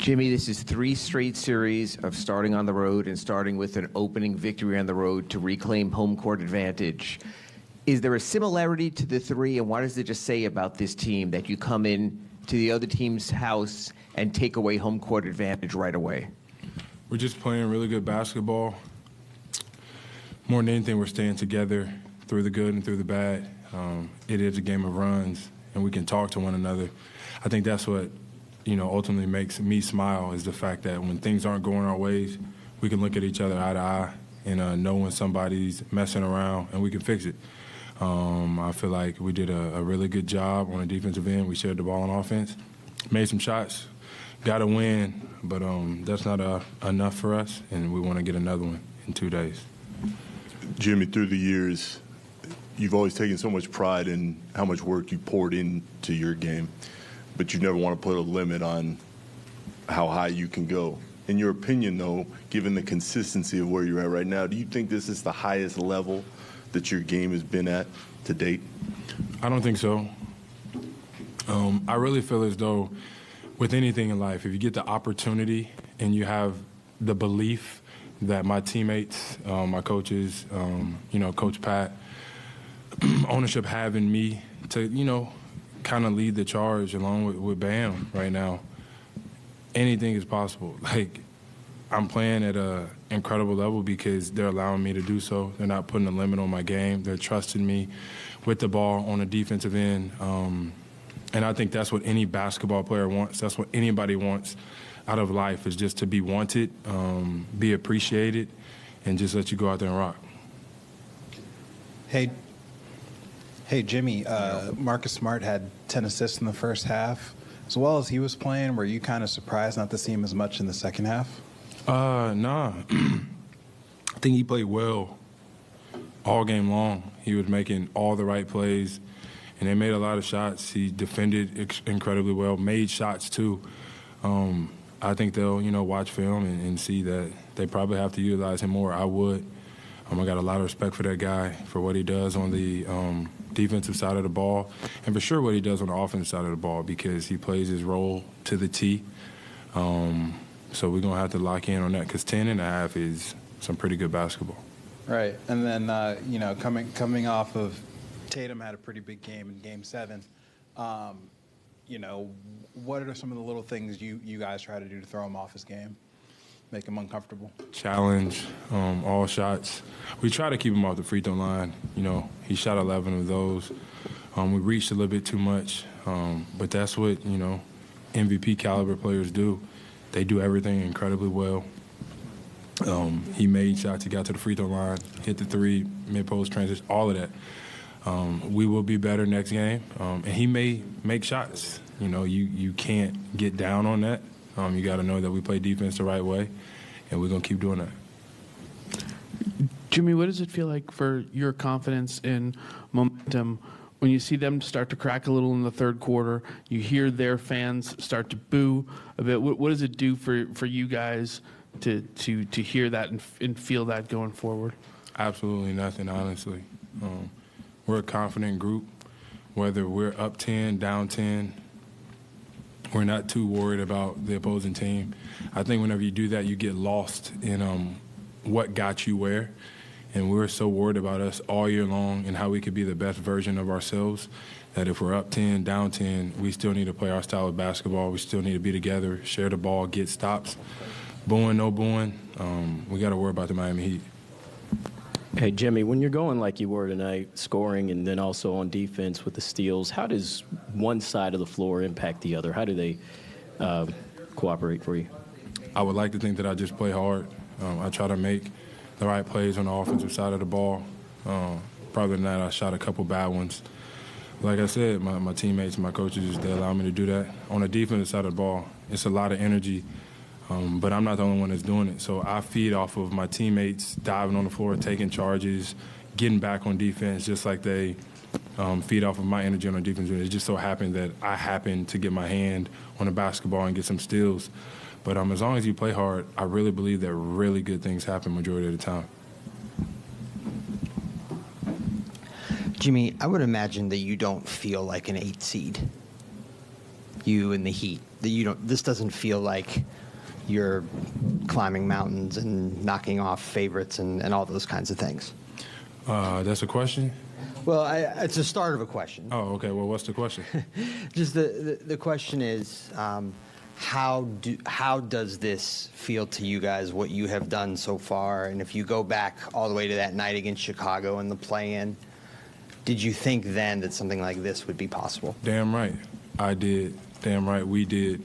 Jimmy, this is 3 straight series of starting on the road and starting with an opening victory on the road to reclaim home court advantage. Is there a similarity to the 3, and what does it just say about this team that you come in to the other team's house and take away home court advantage right away? We're just playing really good basketball. More than anything, we're staying together through the good and through the bad. It is a game of runs, and we can talk to one another. I think that's what ultimately makes me smile, is the fact that when things aren't going our ways, we can look at each other eye to eye and know when somebody's messing around, and we can fix it. I feel like we did a really good job on the defensive end. We shared the ball on offense, made some shots, got a win, but that's not enough for us, and we want to get another one in 2 days. Jimmy, through the years, you've always taken so much pride in how much work you poured into your game, but you never want to put a limit on how high you can go. In your opinion, though, given the consistency of where you're at right now, do you think this is the highest level that your game has been at to date? I don't think so. I really feel as though with anything in life, if you get the opportunity and you have the belief that my teammates, my coaches, Coach Pat, ownership have in me to, kind of lead the charge along with Bam right now, anything is possible. Like, I'm playing at an incredible level because they're allowing me to do so. They're not putting a limit on my game. They're trusting me with the ball on the defensive end. And I think that's what any basketball player wants. That's what anybody wants out of life, is just to be wanted, be appreciated, and just let you go out there and rock. Hey, Jimmy, Marcus Smart had 10 assists in the first half. As well as he was playing, were you kind of surprised not to see him as much in the second half? Nah. I think he played well all game long. He was making all the right plays, and they made a lot of shots. He defended incredibly well, made shots too. I think they'll, watch film and see that they probably have to utilize him more. I would. I got a lot of respect for that guy, for what he does on the defensive side of the ball, and for sure what he does on the offensive side of the ball, because he plays his role to the T. So we're going to have to lock in on that, because 10.5 is some pretty good basketball. Right. And then, coming off of Tatum had a pretty big game in Game 7. What are some of the little things you guys try to do to throw him off his game, make him uncomfortable? Challenge, all shots. We try to keep him off the free throw line. He shot 11 of those. We reached a little bit too much, but that's what, MVP caliber players do. They do everything incredibly well. He made shots. He got to the free throw line, hit the 3, mid-post transition, all of that. We will be better next game, and he may make shots. You can't get down on that. You got to know that we play defense the right way, and we're going to keep doing that. Jimmy, what does it feel like for your confidence in momentum when you see them start to crack a little in the third quarter? You hear their fans start to boo a bit. What does it do for you guys to hear that and feel that going forward? Absolutely nothing, honestly. We're a confident group. Whether we're up 10, down 10, we're not too worried about the opposing team. I think whenever you do that, you get lost in what got you where. And we're so worried about us all year long and how we could be the best version of ourselves that if we're up 10, down 10, we still need to play our style of basketball. We still need to be together, share the ball, get stops. Booing, no booing, we got to worry about the Miami Heat. Hey, Jimmy, when you're going like you were tonight, scoring and then also on defense with the steals, how does one side of the floor impact the other? How do they cooperate for you? I would like to think that I just play hard. I try to make the right plays on the offensive side of the ball. Probably tonight I shot a couple bad ones. Like I said, my teammates, my coaches, they allow me to do that. On the defensive side of the ball, it's a lot of energy. But I'm not the only one that's doing it. So I feed off of my teammates diving on the floor, taking charges, getting back on defense, just like they feed off of my energy on the defense. It just so happened that I happened to get my hand on the basketball and get some steals. But as long as you play hard, I really believe that really good things happen majority of the time. Jimmy, I would imagine that you don't feel like an 8 seed. you and the Heat? That you don't. This doesn't feel like you're climbing mountains and knocking off favorites and all those kinds of things. That's a question? Well, it's the start of a question. Oh, okay. Well, what's the question? Just the question is, how does this feel to you guys, what you have done so far? And if you go back all the way to that night against Chicago in the play-in, did you think then that something like this would be possible? Damn right. I did. Damn right we did.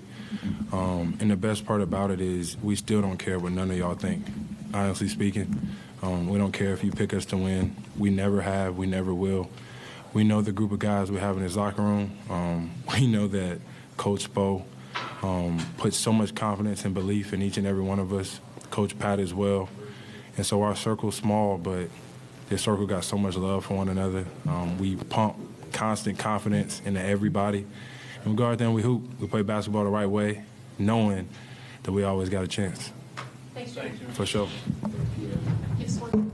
And the best part about it is we still don't care what none of y'all think, honestly speaking. We don't care if you pick us to win. We never have. We never will. We know the group of guys we have in his locker room. We know that Coach Spo puts so much confidence and belief in each and every one of us. Coach Pat as well. And so our circle's small, but this circle got so much love for one another. We pump constant confidence into everybody. And we go out there and we hoop. We play basketball the right way, knowing that we always got a chance. Thanks, Jim. For sure. Yes, one.